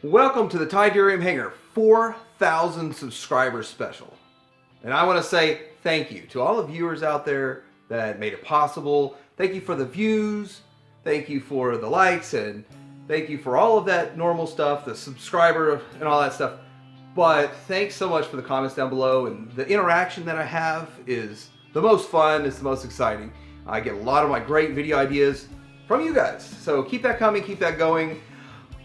Welcome to the Tidurium Hanger 4,000 subscribers special. And I want to say thank you to all the viewers out there that made it possible. Thank you for the views. Thank you for the likes, and thank you for all of that normal stuff, the subscriber and all that stuff. But thanks so much for the comments down below, and the interaction that I have is the most fun, it's the most exciting. I get a lot of my great video ideas from you guys. So keep that coming, keep that going.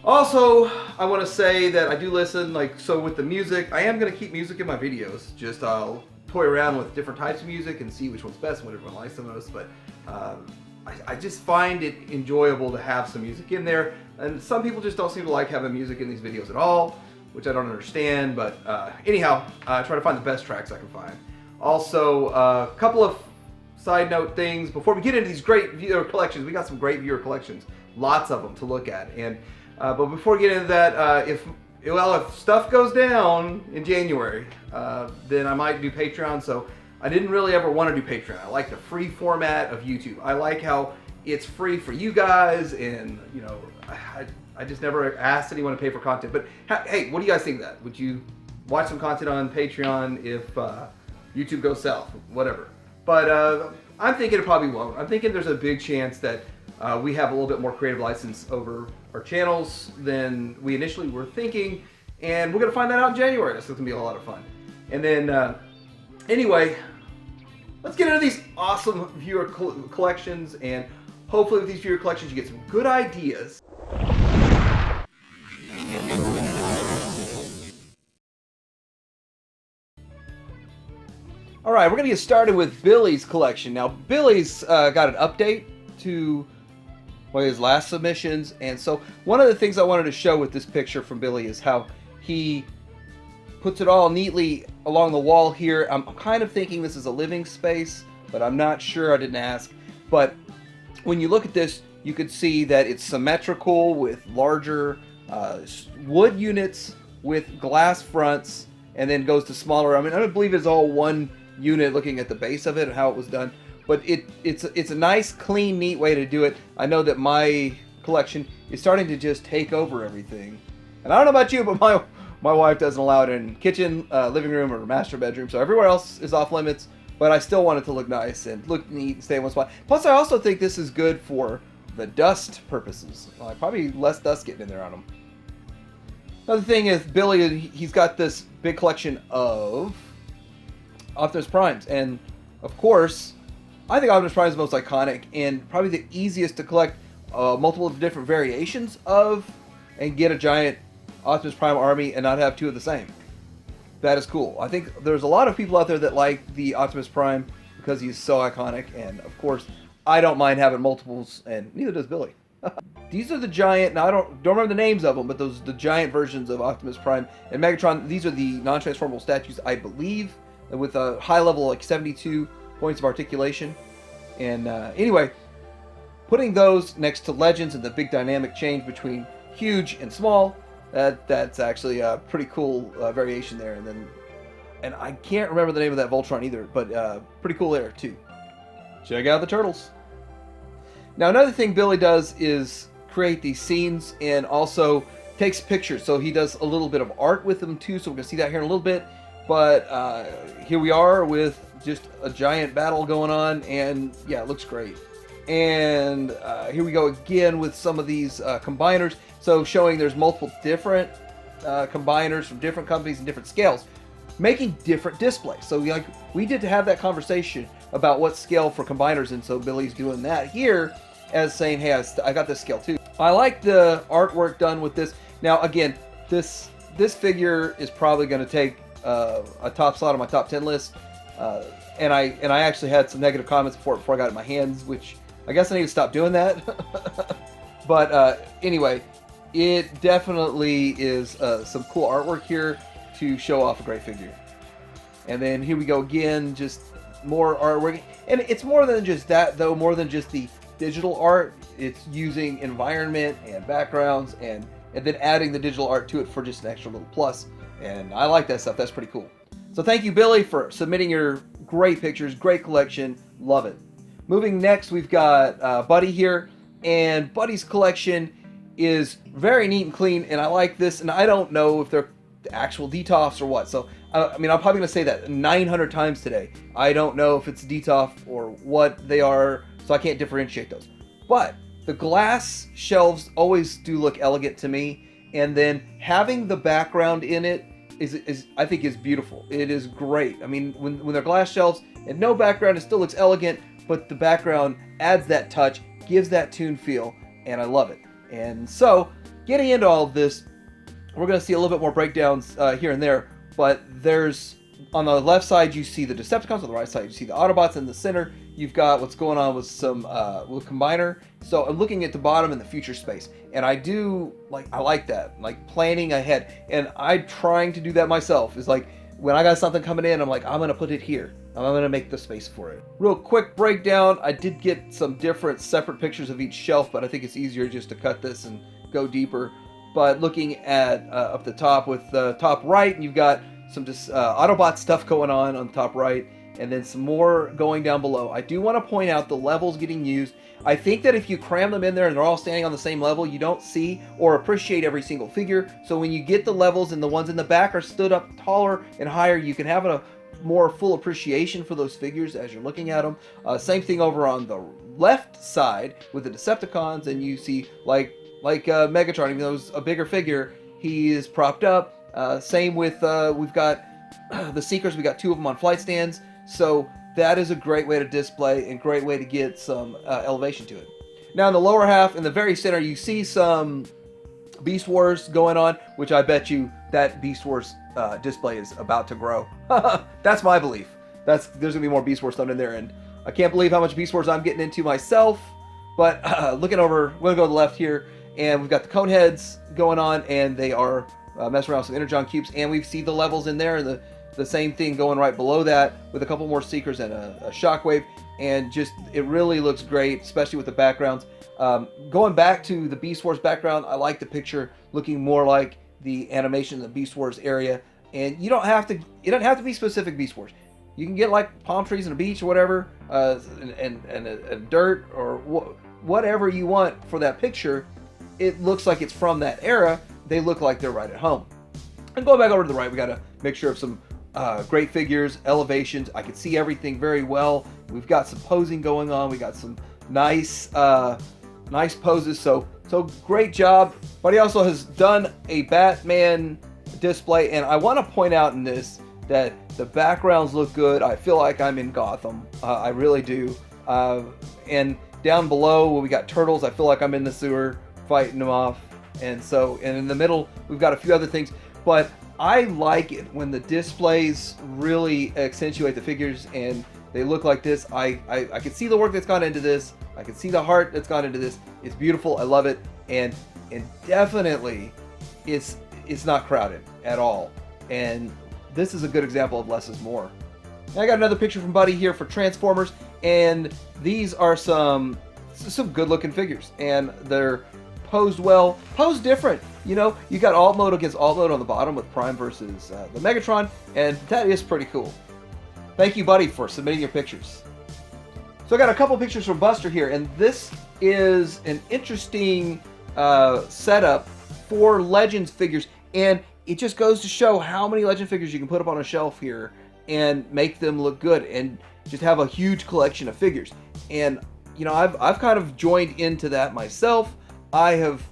Also, I want to say that I do listen, so with the music, I am going to keep music in my videos. Just I'll toy around with different types of music and see which one's best and what everyone likes the most. But I just find it enjoyable to have some music in there. And some people just don't seem to like having music in these videos at all, which I don't understand. But anyhow, I try to find the best tracks I can find. Also, a couple of side note things before we get into these great viewer collections. We got some great viewer collections, lots of them to look at. And but before we get into that, if stuff goes down in January, then I might do Patreon. So I didn't really ever want to do Patreon. I like the free format of YouTube. I like how it's free for you guys, and I just never asked anyone to pay for content. But hey, what do you guys think of that? Would you watch some content on Patreon if YouTube goes south? Whatever. But I'm thinking it probably won't. I'm thinking there's a big chance that we have a little bit more creative license over our channels than we initially were thinking, and we're going to find that out in January. That's going to be a lot of fun. And then, anyway, let's get into these awesome viewer collections, and hopefully with these viewer collections you get some good ideas. All right, we're going to get started with Billy's collection. Now, Billy's got an update to his last submissions, and so one of the things I wanted to show with this picture from Billy is how he puts it all neatly along the wall here. I'm kind of thinking this is a living space, but I'm not sure. I didn't ask. But when you look at this, you could see that it's symmetrical with larger wood units with glass fronts, and then goes to smaller. I mean, I don't believe it's all one unit looking at the base of it and how it was done. But it's a nice, clean, neat way to do it. I know that my collection is starting to just take over everything. And I don't know about you, but my wife doesn't allow it in kitchen, living room, or master bedroom. So everywhere else is off limits. But I still want it to look nice and look neat and stay in one spot. Plus, I also think this is good for the dust purposes. Probably less dust getting in there on them. Another thing is Billy, he's got this big collection of Optimus Primes. And, of course, I think Optimus Prime is the most iconic and probably the easiest to collect multiple different variations of and get a giant Optimus Prime army and not have two of the same. That is cool. I think there's a lot of people out there that like the Optimus Prime because he's so iconic, and of course I don't mind having multiples, and neither does Billy. These are the giant, now I don't remember the names of them, but those are the giant versions of Optimus Prime and Megatron. These are the non-transformable statues, I believe, with a high level, like 72 points of articulation. And anyway, putting those next to Legends and the big dynamic change between huge and small, that's actually a pretty cool variation there. And I can't remember the name of that Voltron either, but pretty cool there too. Check out the turtles. Now, another thing Billy does is create these scenes and also takes pictures. So he does a little bit of art with them too, so we're gonna see that here in a little bit. But here we are with just a giant battle going on, and yeah, it looks great. And here we go again with some of these combiners. So showing there's multiple different combiners from different companies and different scales, making different displays. So we did have that conversation about what scale for combiners, and so Billy's doing that here as saying, hey, I got this scale too. I like the artwork done with this. Now again, this figure is probably going to take a top slot on my top 10 list. And I actually had some negative comments before I got it in my hands, which I guess I need to stop doing that. But anyway, it definitely is some cool artwork here to show off a great figure. And then here we go again, just more artwork. And it's more than just that, though, more than just the digital art. It's using environment and backgrounds and then adding the digital art to it for just an extra little plus. And I like that stuff. That's pretty cool. So thank you, Billy, for submitting your great pictures, great collection. Love it. Moving next, we've got Buddy here. And Buddy's collection is very neat and clean, and I like this. And I don't know if they're actual DTOFs or what. So I mean, I'm probably gonna say that 900 times today. I don't know if it's DTOF or what they are, so I can't differentiate those. But the glass shelves always do look elegant to me, and then having the background in it is I think is beautiful. It is great. I mean, when they're glass shelves and no background, it still looks elegant, but the background adds that touch, gives that tune feel, and I love it. And so, getting into all of this, we're going to see a little bit more breakdowns here and there, but there's, on the left side you see the Decepticons, on the right side you see the Autobots, in the center you've got what's going on with some with Combiner. So I'm looking at the bottom in the future space, and I like that, like planning ahead, and I'm trying to do that myself. Is like when I got something coming in, I'm like, I'm gonna put it here, I'm gonna make the space for it. Real quick breakdown, I did get some different separate pictures of each shelf, but I think it's easier just to cut this and go deeper. But looking at up the top with the top right, you've got some just Autobot stuff going on the top right, and then some more going down below. I do want to point out the levels getting used. I think that if you cram them in there and they're all standing on the same level, you don't see or appreciate every single figure. So when you get the levels and the ones in the back are stood up taller and higher, you can have a more full appreciation for those figures as you're looking at them. Same thing over on the left side with the Decepticons, and you see like Megatron, even though it's a bigger figure, he is propped up. Same with we've got the Seekers. We got 2 of them on flight stands. So that is a great way to display and great way to get some elevation to it. Now in the lower half, in the very center, you see some Beast Wars going on, which I bet you that Beast Wars display is about to grow. That's my belief. There's gonna be more Beast Wars thrown in there, and I can't believe how much Beast Wars I'm getting into myself. But looking over, we're gonna go to the left here, and we've got the Coneheads going on, and they are messing around with some Energon cubes, and we see the levels in there, and the same thing going right below that with a couple more Seekers and a Shockwave, and just it really looks great, especially with the backgrounds. Going back to the Beast Wars background, I like the picture looking more like the animation in the Beast Wars area, and it doesn't have to be specific Beast Wars. You can get like palm trees and a beach or whatever, and dirt or whatever you want for that picture. It looks like it's from that era. They look like they're right at home. And going back over to the right, we got a mixture of some great figures, elevations. I can see everything very well. We've got some posing going on. We got some nice poses. So great job. But he also has done a Batman display, and I want to point out in this that the backgrounds look good. I feel like I'm in Gotham. I really do. And down below, we got turtles. I feel like I'm in the sewer fighting them off. And in the middle, we've got a few other things. But I like it when the displays really accentuate the figures and they look like this. I can see the work that's gone into this. I can see the heart that's gone into this. It's beautiful. I love it. And definitely it's not crowded at all. And this is a good example of less is more. Now I got another picture from Buddy here for Transformers, and these are some good looking figures, and they're posed well, posed different. You know, you got alt mode against alt mode on the bottom with Prime versus the Megatron, and that is pretty cool. Thank you, Buddy, for submitting your pictures. So I got a couple pictures from Buster here, and this is an interesting setup for Legends figures, and it just goes to show how many Legend figures you can put up on a shelf here and make them look good and just have a huge collection of figures. And you know, I've kind of joined into that myself. I have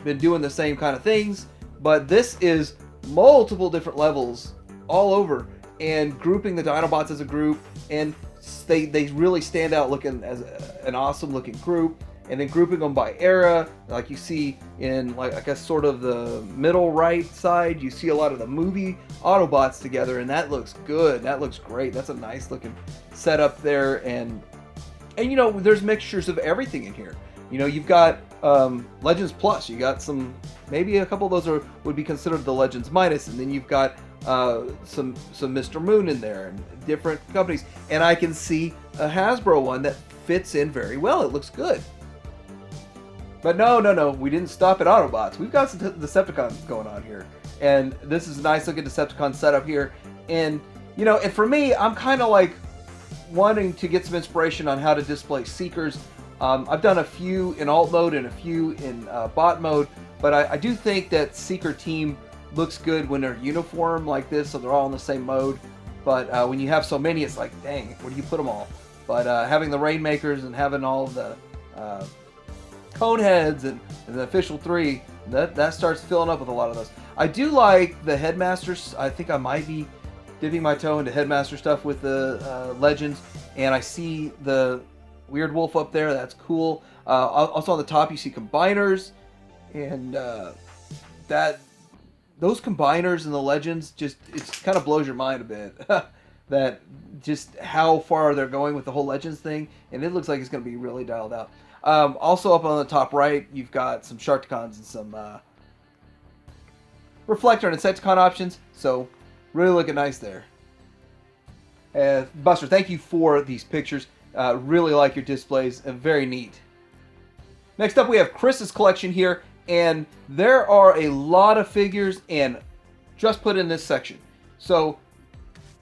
been doing the same kind of things, but this is multiple different levels all over, and grouping the Dinobots as a group, and they really stand out looking as an awesome looking group. And then grouping them by era, like you see in, like, I guess sort of the middle right side, you see a lot of the movie Autobots together, and that looks good. That looks great. That's a nice looking setup there. And you know, there's mixtures of everything in here. You know, you've got Legends Plus. You got some, maybe a couple of those would be considered the Legends Minus, and then you've got some Mr. Moon in there and different companies. And I can see a Hasbro one that fits in very well. It looks good. But no, we didn't stop at Autobots. We've got some Decepticons going on here. And this is a nice looking Decepticon setup here. And, you know, and for me, I'm kind of like wanting to get some inspiration on how to display Seekers. I've done a few in alt mode and a few in bot mode, but I do think that Seeker Team looks good when they're uniform like this, so they're all in the same mode. But when you have so many, it's like, dang, where do you put them all? But having the Rainmakers and having all the Coneheads and the official 3, that starts filling up with a lot of those. I do like the Headmasters. I think I might be dipping my toe into Headmaster stuff with the Legends, and I see the Weird Wolf up there. That's cool. Also on the top, you see Combiners, and those Combiners and the Legends just it kind of blows your mind a bit. That just how far they're going with the whole Legends thing, and it looks like it's going to be really dialed out. Also up on the top right, you've got some Sharkticons and some Reflector and Insecticon options, so really looking nice there. Buster, thank you for these pictures. Really like your displays, very neat. Next up we have Chris's collection here, and there are a lot of figures and just put in this section. So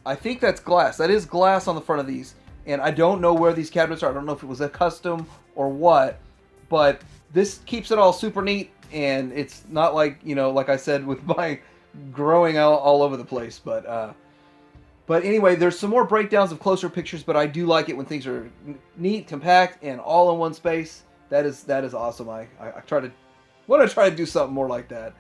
I think that's glass. That is glass on the front of these, and I don't know where these cabinets are. I don't know if it was a custom or what, but this keeps it all super neat, and it's not like, you know, like I said with my growing out all over the place, but anyway, there's some more breakdowns of closer pictures, but I do like it when things are neat, compact, and all in one space. That is awesome. I want to try to do something more like that.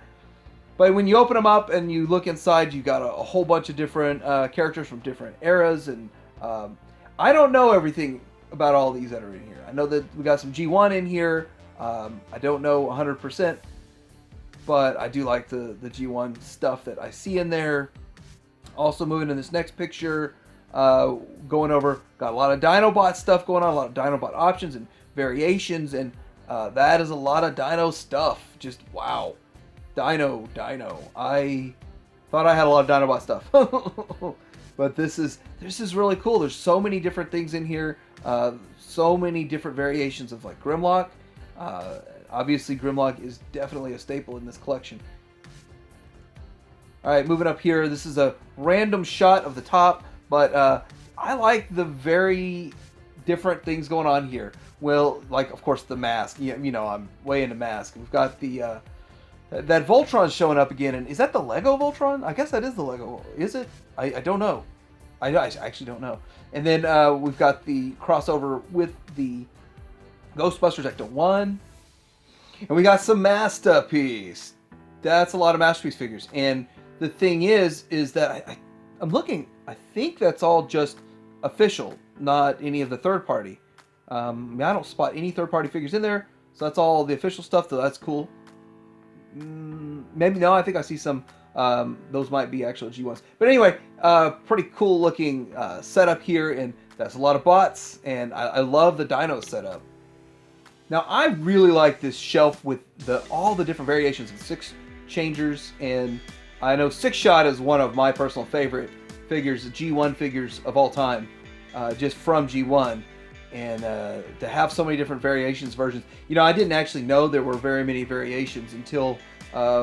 But when you open them up and you look inside, you got a whole bunch of different characters from different eras, and I don't know everything about all these that are in here. I know that we got some G1 in here. I don't know 100%, but I do like the G1 stuff that I see in there. Also moving to this next picture, going over, got a lot of Dinobot stuff going on, a lot of Dinobot options and variations, and that is a lot of Dino stuff. Just wow. Dino. I thought I had a lot of Dinobot stuff. But this is really cool. There's so many different things in here. So many different variations of like Grimlock. Obviously Grimlock is definitely a staple in this collection. Alright, moving up here. This is a random shot of the top, but I like the very different things going on here. Well, like, of course, the mask. You know, I'm way into mask. We've got the that Voltron showing up again, and is that the Lego Voltron? I guess that is the Lego. Is it? I don't know. I actually don't know. And then we've got the crossover with the Ghostbusters Ecto 1. And we got some Masterpiece. That's a lot of Masterpiece figures. And the thing is that I'm looking, I think that's all just official, not any of the third party. I don't spot any third party figures in there, so that's all the official stuff, so that's cool. Maybe no, I think I see some, those might be actual G1s. But anyway, pretty cool looking setup here, and that's a lot of bots, and I love the dino setup. Now, I really like this shelf with all the different variations of 6 changers, and I know 6-Shot is one of my personal favorite figures, the G1 figures of all time, just from G1. And to have so many different variations, versions. You know, I didn't actually know there were very many variations until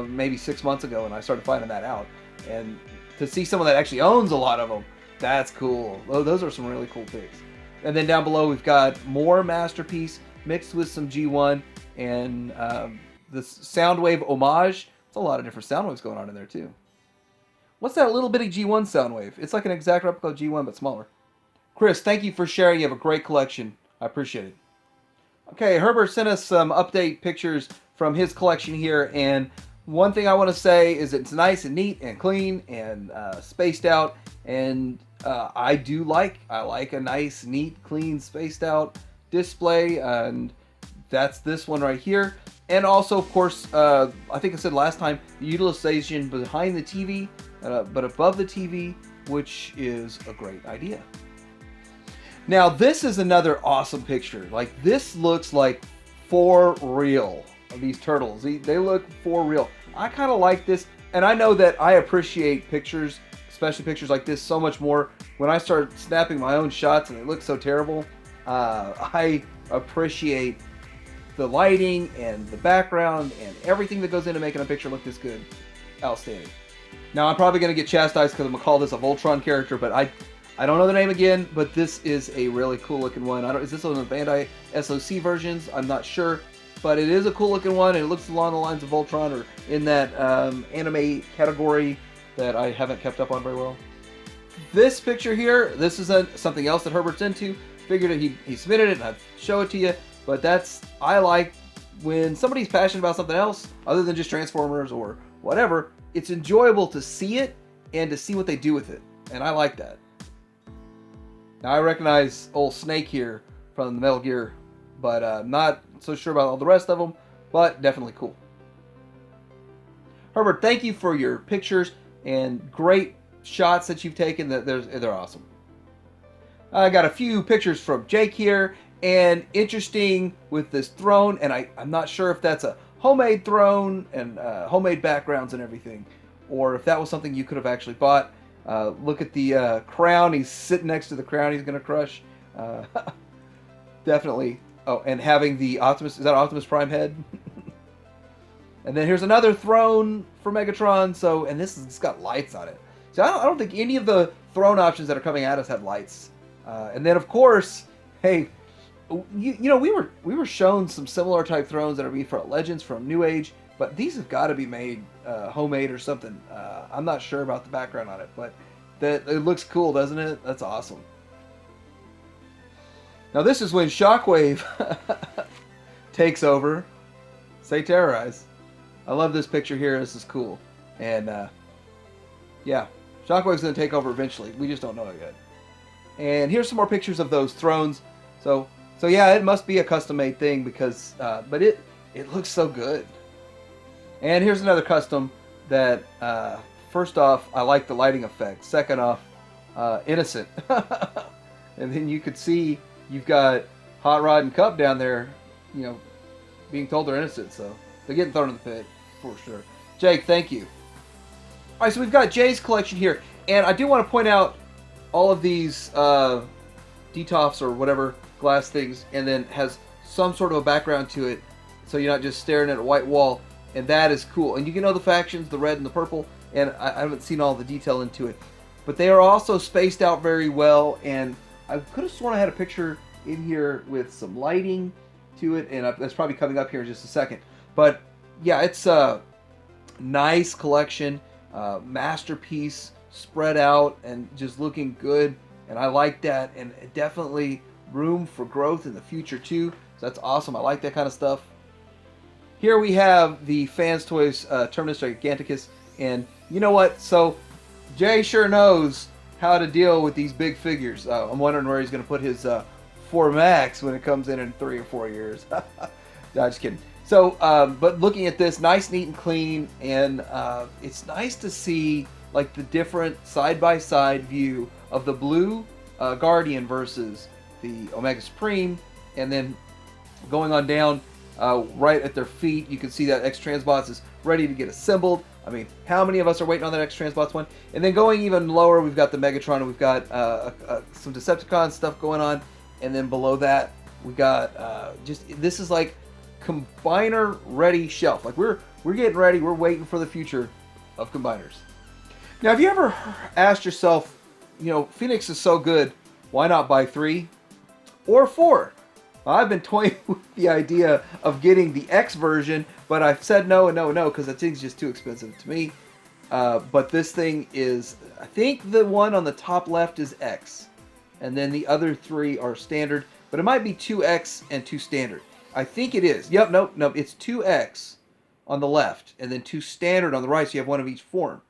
maybe 6 months ago, and I started finding that out. And to see someone that actually owns a lot of them, that's cool. Those are some really cool pics. And then down below, we've got more Masterpiece mixed with some G1 and this Soundwave homage. There's a lot of different Soundwaves going on in there, too. What's that little bitty G1 Soundwave? It's like an exact replica of G1, but smaller. Chris, thank you for sharing. You have a great collection. I appreciate it. Okay, Herbert sent us some update pictures from his collection here, and one thing I want to say is it's nice and neat and clean and spaced out, and I like a nice, neat, clean, spaced out display, and that's this one right here. And also, of course, I think I said last time, the utilization behind the TV, but above the TV, which is a great idea. Now, this is another awesome picture. Like, this looks like for real, these turtles. They look for real. I kind of like this, and I know that I appreciate pictures, especially pictures like this, so much more when I start snapping my own shots and they look so terrible. I appreciate the lighting and the background and everything that goes into making a picture look this good. Outstanding. Now, I'm probably going to get chastised because I'm going to call this a Voltron character, but I don't know the name again, but this is a really cool looking one. Is this on the Bandai SoC versions? I'm not sure, but it is a cool looking one, and it looks along the lines of Voltron, or in that anime category that I haven't kept up on very well. This picture here, this is something else that Herbert's into. Figured he submitted it, and I'd show it to you. But I like when somebody's passionate about something else other than just Transformers or whatever. It's enjoyable to see it and to see what they do with it, and I like that. Now I recognize old Snake here from the Metal Gear, but not so sure about all the rest of them, but definitely cool. Herbert, thank you for your pictures and great shots that you've taken. They're awesome. I got a few pictures from Jake here, and interesting with this throne, and I'm not sure if that's a homemade throne and homemade backgrounds and everything, or if that was something you could have actually bought. Look at the crown. He's sitting next to the crown he's going to crush. Definitely. Oh, and having the Optimus, is that Optimus Prime head? And then here's another throne for Megatron. So, and it's got lights on it. So I don't think any of the throne options that are coming at us have lights. And then of course, hey, you know, we were shown some similar type thrones that are made for Legends from New Age, but these have got to be made homemade or something. I'm not sure about the background on it, but it looks cool, doesn't it? That's awesome. Now this is when Shockwave takes over. Say terrorize. I love this picture here. This is cool. And yeah, Shockwave's going to take over eventually. We just don't know it yet. And here's some more pictures of those thrones. So yeah, it must be a custom-made thing because, but it looks so good. And here's another custom that, first off, I like the lighting effect. Second off, innocent. And then you could see you've got Hot Rod and Cup down there, you know, being told they're innocent. So they're getting thrown in the pit for sure. Jake, thank you. All right, so we've got Jay's collection here, and I do want to point out all of these DTOFs or whatever glass things, and then has some sort of a background to it, so you're not just staring at a white wall, and that is cool. And you can know the factions, the red and the purple, and I haven't seen all the detail into it, but they are also spaced out very well, and I could have sworn I had a picture in here with some lighting to it, and that's probably coming up here in just a second. But yeah, it's a nice collection, masterpiece, spread out and just looking good, and I like that, and definitely room for growth in the future too. So that's awesome. I like that kind of stuff. Here we have the Fans Toys Terminus Giganticus, and you know what? So Jay sure knows how to deal with these big figures. I'm wondering where he's going to put his 4 Max when it comes in 3 or 4 years. No, just kidding. So, but looking at this, nice, neat, and clean, and it's nice to see like the different side-by-side view of the blue Guardian versus the Omega Supreme, and then going on down right at their feet, you can see that X-Transbots is ready to get assembled. I mean, how many of us are waiting on that X-Transbots one? And then going even lower, we've got the Megatron, and we've got some Decepticon stuff going on, and then below that, we got this is like combiner ready shelf. Like we're getting ready, we're waiting for the future of combiners. Now, have you ever asked yourself, you know, Phoenix is so good, why not buy 3 or 4? I've been toying with the idea of getting the X version, but I've said no and no and no because that thing's just too expensive to me. But this thing is, I think the one on the top left is X, and then the other 3 are standard, but it might be 2X and 2 standard. I think it is. Yep, nope, it's 2X on the left, and then 2 standard on the right, so you have one of each form.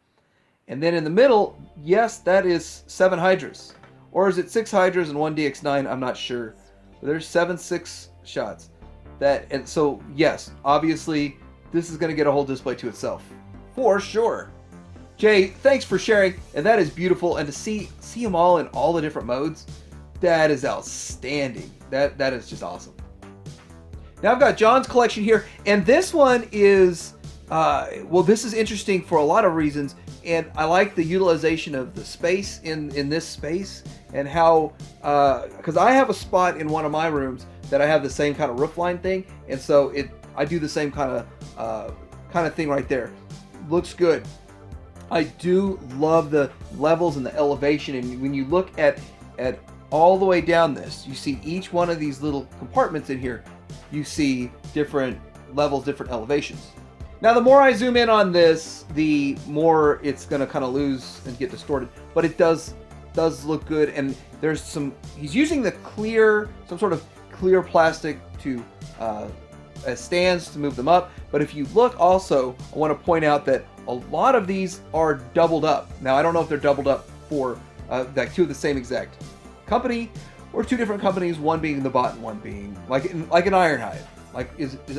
And then in the middle, yes, that is 7 Hydras. Or is it 6 Hydras and 1 DX9? I'm not sure. But there's 7 6 shots. And so, yes, obviously, this is going to get a whole display to itself. For sure. Jay, thanks for sharing. And that is beautiful. And to see them all in all the different modes, that is outstanding. That is just awesome. Now I've got John's collection here. And this one is, well, this is interesting for a lot of reasons. And I like the utilization of the space in this space, and how, because I have a spot in one of my rooms that I have the same kind of roofline thing, and so I do the same kind of thing right there. Looks good. I do love the levels and the elevation, and when you look at all the way down this, you see each one of these little compartments in here. You see different levels, different elevations. Now, the more I zoom in on this, the more it's going to kind of lose and get distorted. But it does look good, and there's some. He's using some sort of clear plastic to as stands to move them up. But if you look, also, I want to point out that a lot of these are doubled up. Now, I don't know if they're doubled up for like two of the same exact company, or two different companies, one being the bot and one being like an Ironhide. Like,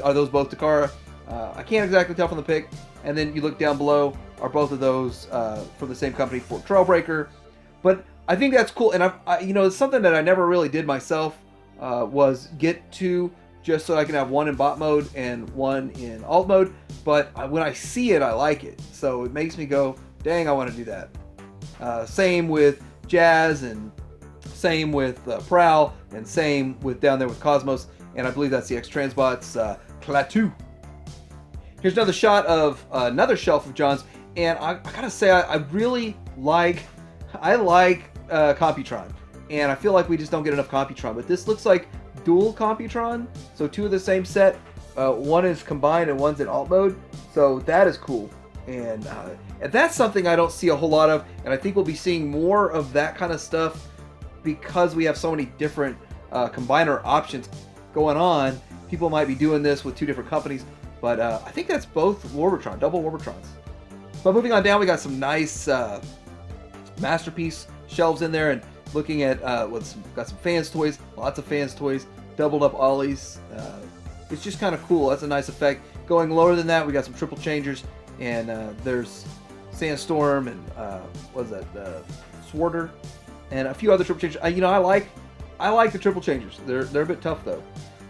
are those both Takara? I can't exactly tell from the pic. And then you look down below, are both of those from the same company for Trailbreaker? But I think that's cool, and it's something that I never really did myself was get to, just so I can have one in bot mode and one in alt mode. But when I see it, I like it, so it makes me go, dang, I want to do that. Same with Jazz, and same with Prowl, and same with down there with Cosmos, and I believe that's the X-Transbots Plateau. Here's another shot of another shelf of John's, and I gotta say, I really like Computron, and I feel like we just don't get enough Computron, but this looks like dual Computron, so two of the same set. One is combined and one's in alt mode, so that is cool, and that's something I don't see a whole lot of, and I think we'll be seeing more of that kind of stuff because we have so many different combiner options going on. People might be doing this with two different companies, but I think that's both Warbotron, double Warbotrons. But moving on down, we got some nice Masterpiece shelves in there, and looking at got some Fans toys, lots of Fans toys, doubled up Ollies. It's just kind of cool. That's a nice effect. Going lower than that, we got some Triple Changers, and there's Sandstorm and Swarter, and a few other Triple Changers. I like the Triple Changers. They're a bit tough though.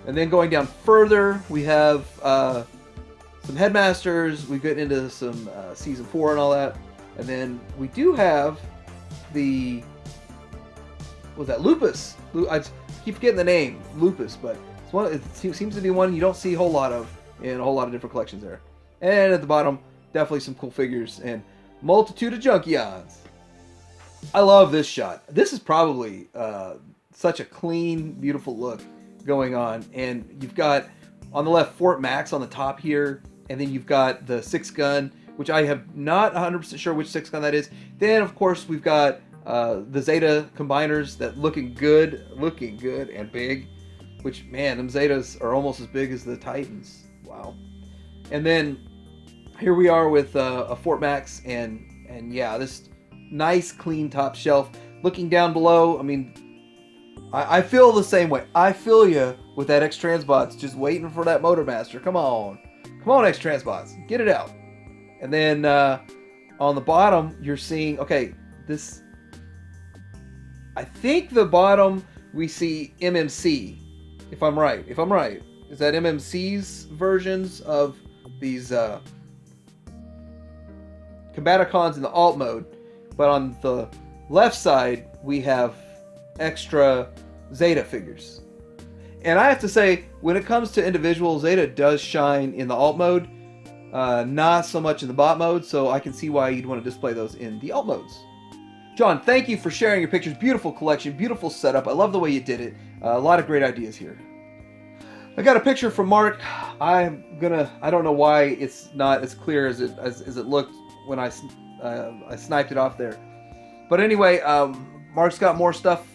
And then going down further, we have some Headmasters. We get into some Season 4 and all that. And then we do have the, Lupus? I keep forgetting the name, Lupus, but it seems to be one you don't see a whole lot of in a whole lot of different collections there. And at the bottom, definitely some cool figures and multitude of Junkions. I love this shot. This is probably such a clean, beautiful look going on, and you've got on the left Fort Max on the top here, and then you've got the 6-gun, which I have not 100% sure which 6-gun that is. Then of course we've got the Zeta combiners that looking good and big, which, man, them Zetas are almost as big as the Titans. Wow. And then here we are with a Fort Max, and yeah, this nice clean top shelf. Looking down below, I mean, I feel the same way. I feel you with that X-Transbots just waiting for that Motormaster. Come on, X-Transbots, get it out. And then on the bottom, you're seeing, okay, this, I think the bottom we see MMC, if I'm right. Is that MMC's versions of these Combaticons in the alt mode? But on the left side, we have extra Zeta figures. And I have to say, when it comes to individual, Zeta does shine in the alt mode, not so much in the bot mode, so I can see why you'd want to display those in the alt modes. John, thank you for sharing your pictures. Beautiful collection, beautiful setup. I love the way you did it. A lot of great ideas here. I got a picture from Mark. I don't know why it's not as clear as it looked when I sniped it off there. But anyway, Mark's got more stuff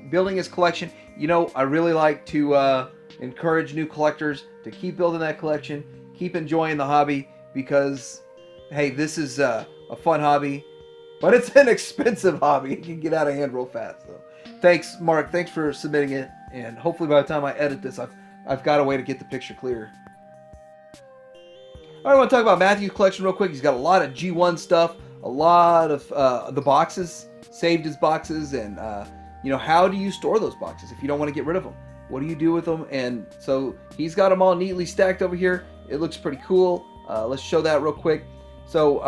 building his collection. I really like to encourage new collectors to keep building that collection, keep enjoying the hobby, because, hey, this is a fun hobby, but it's an expensive hobby. It can get out of hand real fast. So, thanks, Mark. Thanks for submitting it, and hopefully by the time I edit this, I've got a way to get the picture clear. All right, I want to talk about Matthew's collection real quick. He's got a lot of G1 stuff, a lot of the boxes, saved his boxes, and how do you store those boxes if you don't want to get rid of them? What do you do with them? And so he's got them all neatly stacked over here. It looks pretty cool. Let's show that real quick. So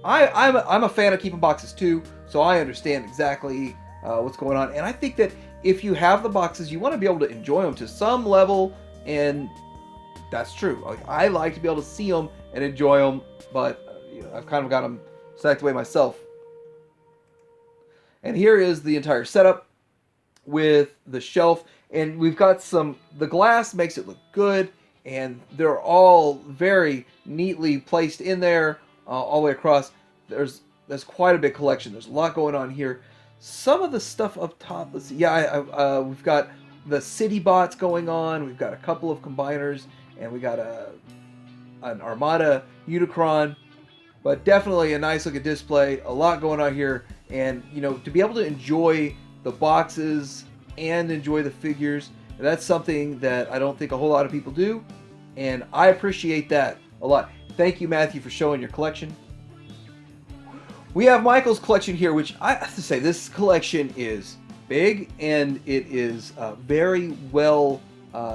I'm a fan of keeping boxes too, so I understand exactly what's going on. And I think that if you have the boxes, you want to be able to enjoy them to some level, and that's true. Like, I like to be able to see them and enjoy them, but I've kind of got them stacked away myself. And here is the entire setup with the shelf. And we've got the glass makes it look good. And they're all very neatly placed in there all the way across. There's quite a big collection. There's a lot going on here. Some of the stuff up top, let's see. Yeah, we've got the city bots going on. We've got a couple of combiners. And we got an Armada Unicron. But definitely a nice looking display. A lot going on here. And, you know, to be able to enjoy the boxes and enjoy the figures, that's something that I don't think a whole lot of people do. And I appreciate that a lot. Thank you, Matthew, for showing your collection. We have Michael's collection here, which I have to say, this collection is big and it is very well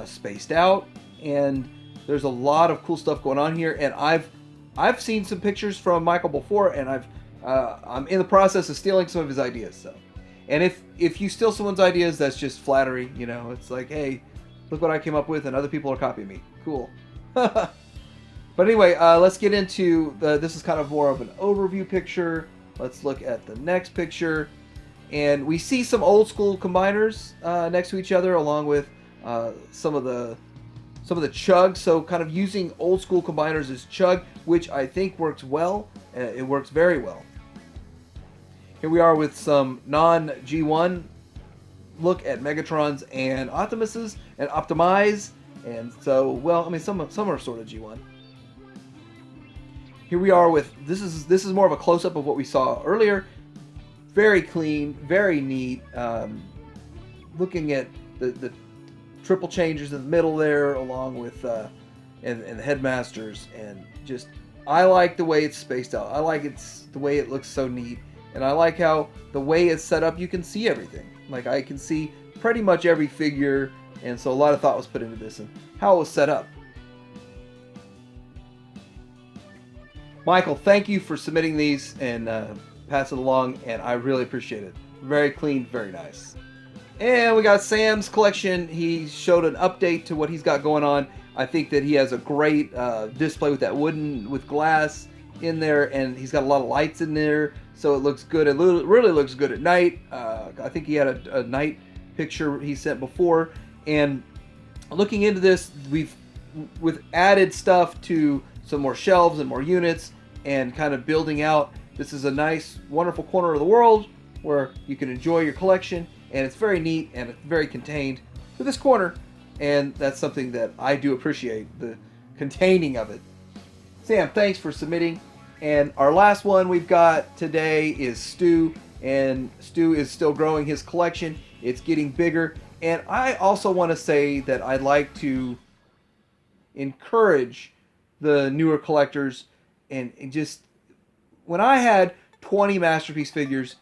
spaced out. And there's a lot of cool stuff going on here. And I've seen some pictures from Michael before, and I'm in the process of stealing some of his ideas. So, and if you steal someone's ideas, that's just flattery. You know, it's like, hey, look what I came up with, and other people are copying me. Cool. But anyway, let's get into this is kind of more of an overview picture. Let's look at the next picture, and we see some old school combiners next to each other, along with some of the chug. So kind of using old school combiners as chug, which I think works well. It works very well. Here we are with some non-G1 look at Megatrons and Optimuses and Optimize. And so, well, I mean, some are sort of G1. Here we are with this is more of a close-up of what we saw earlier. Very clean, very neat. Looking at the triple changers in the middle there, along with and the headmasters, and just I like the way it's spaced out. I like the way it looks so neat, and I like how the way it's set up. You can see everything. Like I can see pretty much every figure, and so a lot of thought was put into this and how it was set up. Michael, thank you for submitting these and passing along, and I really appreciate it. Very clean, very nice. And we got Sam's collection. He showed an update to what he's got going on. I think that he has a great display with that with glass in there, and he's got a lot of lights in there, so it looks good. It really looks good at night. I think he had a night picture he sent before. And looking into this, we've added stuff to some more shelves and more units, and kind of building out. This is a nice, wonderful corner of the world where you can enjoy your collection, and it's very neat and it's very contained to this corner, and that's something that I do appreciate, the containing of it. Sam, thanks for submitting. And our last one we've got today is Stu, and Stu is still growing his collection. It's getting bigger, and I also want to say that I'd like to encourage the newer collectors, and just when I had 20 Masterpiece figures,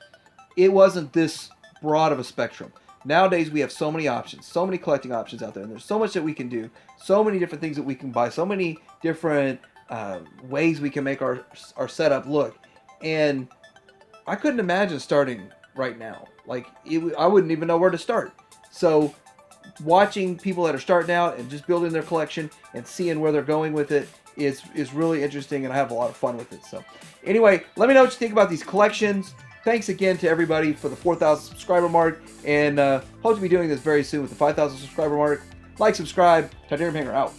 it wasn't this broad of a spectrum. Nowadays we have so many options, so many collecting options out there, and there's so much that we can do, so many different things that we can buy, so many different ways we can make our setup look. And I couldn't imagine starting right now. Like I wouldn't even know where to start. So watching people that are starting out and just building their collection and seeing where they're going with it is really interesting, and I have a lot of fun with it. So anyway, let me know what you think about these collections. Thanks again to everybody for the 4,000 subscriber mark, and hope to be doing this very soon with the 5,000 subscriber mark. Like, subscribe. Titanium Hanger out.